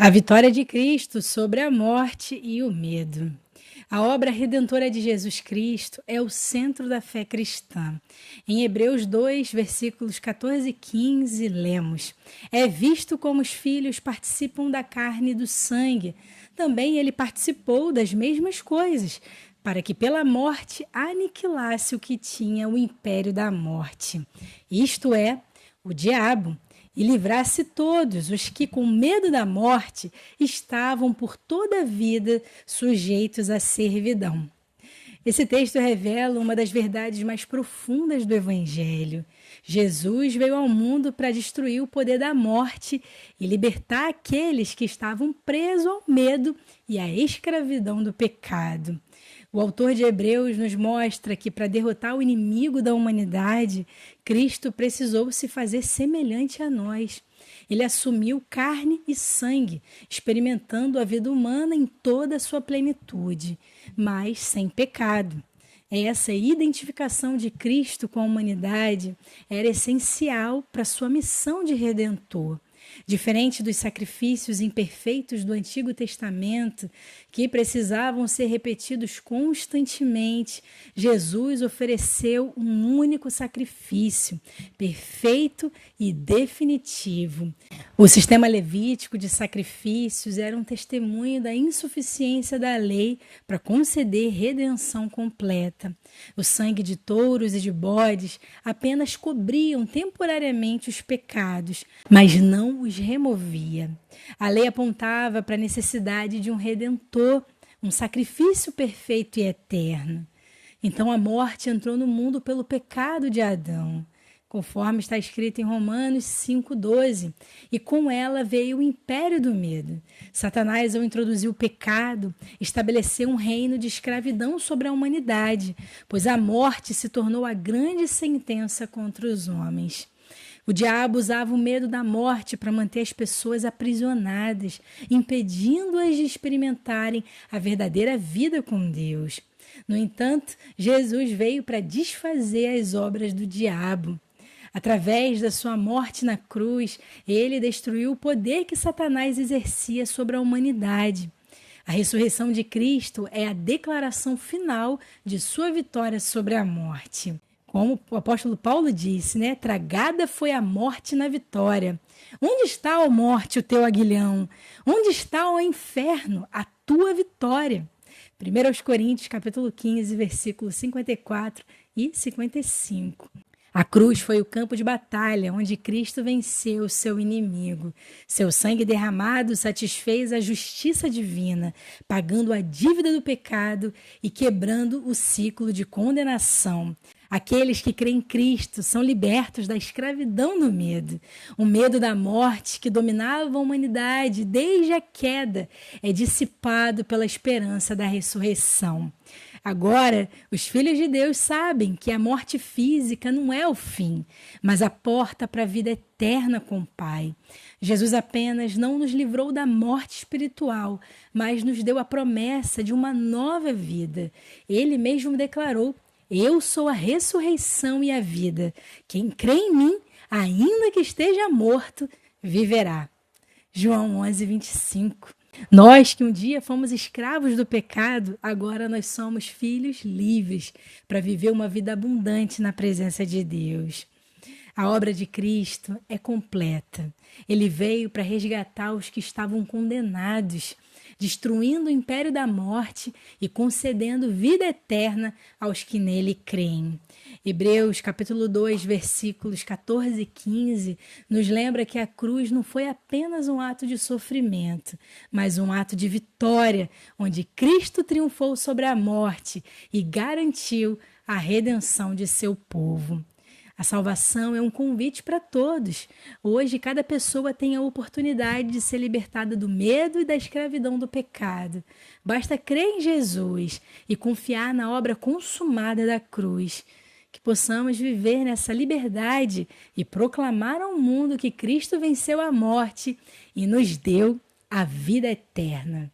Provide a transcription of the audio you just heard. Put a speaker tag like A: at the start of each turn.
A: A vitória de Cristo sobre a morte e o medo. A obra redentora de Jesus Cristo é o centro da fé cristã. Em Hebreus 2, versículos 14 e 15, lemos: É visto como os filhos participam da carne e do sangue. Também ele participou das mesmas coisas, para que pela morte aniquilasse o que tinha o império da morte, isto é, o diabo, e livrasse todos os que, com medo da morte, estavam por toda a vida sujeitos à servidão. Esse texto revela uma das verdades mais profundas do Evangelho. Jesus veio ao mundo para destruir o poder da morte e libertar aqueles que estavam presos ao medo e à escravidão do pecado. O autor de Hebreus nos mostra que, para derrotar o inimigo da humanidade, Cristo precisou se fazer semelhante a nós. Ele assumiu carne e sangue, experimentando a vida humana em toda a sua plenitude, mas sem pecado. Essa identificação de Cristo com a humanidade era essencial para sua missão de redentor. Diferente dos sacrifícios imperfeitos do Antigo Testamento, que precisavam ser repetidos constantemente, Jesus ofereceu um único sacrifício, perfeito e definitivo. O sistema levítico de sacrifícios era um testemunho da insuficiência da lei para conceder redenção completa. O sangue de touros e de bodes apenas cobriam temporariamente os pecados, mas não os removia. A lei apontava para a necessidade de um redentor, um sacrifício perfeito e eterno. Então a morte entrou no mundo pelo pecado de Adão, conforme está escrito em Romanos 5,12, e com ela veio o império do medo. Satanás, ao introduzir o pecado, estabeleceu um reino de escravidão sobre a humanidade, pois a morte se tornou a grande sentença contra os homens. O diabo usava o medo da morte para manter as pessoas aprisionadas, impedindo-as de experimentarem a verdadeira vida com Deus. No entanto, Jesus veio para desfazer as obras do diabo. Através da sua morte na cruz, ele destruiu o poder que Satanás exercia sobre a humanidade. A ressurreição de Cristo é a declaração final de sua vitória sobre a morte. Como o apóstolo Paulo disse, né? Tragada foi a morte na vitória. Onde está, ó morte, o teu aguilhão? Onde está, ó inferno, a tua vitória? 1 Coríntios, capítulo 15, versículos 54 e 55. A cruz foi o campo de batalha onde Cristo venceu seu inimigo. Seu sangue derramado satisfez a justiça divina, pagando a dívida do pecado e quebrando o ciclo de condenação. Aqueles que creem em Cristo são libertos da escravidão do medo. O medo da morte que dominava a humanidade desde a queda é dissipado pela esperança da ressurreição. Agora, os filhos de Deus sabem que a morte física não é o fim, mas a porta para a vida eterna com o Pai. Jesus apenas não nos livrou da morte espiritual, mas nos deu a promessa de uma nova vida. Ele mesmo declarou: Eu sou a ressurreição e a vida. Quem crê em mim, ainda que esteja morto, viverá. João 11, 25. Nós que um dia fomos escravos do pecado, agora nós somos filhos livres para viver uma vida abundante na presença de Deus. A obra de Cristo é completa. Ele veio para resgatar os que estavam condenados, destruindo o império da morte e concedendo vida eterna aos que nele creem. Hebreus capítulo 2, versículos 14 e 15, nos lembra que a cruz não foi apenas um ato de sofrimento, mas um ato de vitória, onde Cristo triunfou sobre a morte e garantiu a redenção de seu povo. A salvação é um convite para todos. Hoje, cada pessoa tem a oportunidade de ser libertada do medo e da escravidão do pecado. Basta crer em Jesus e confiar na obra consumada da cruz. Que possamos viver nessa liberdade e proclamar ao mundo que Cristo venceu a morte e nos deu a vida eterna.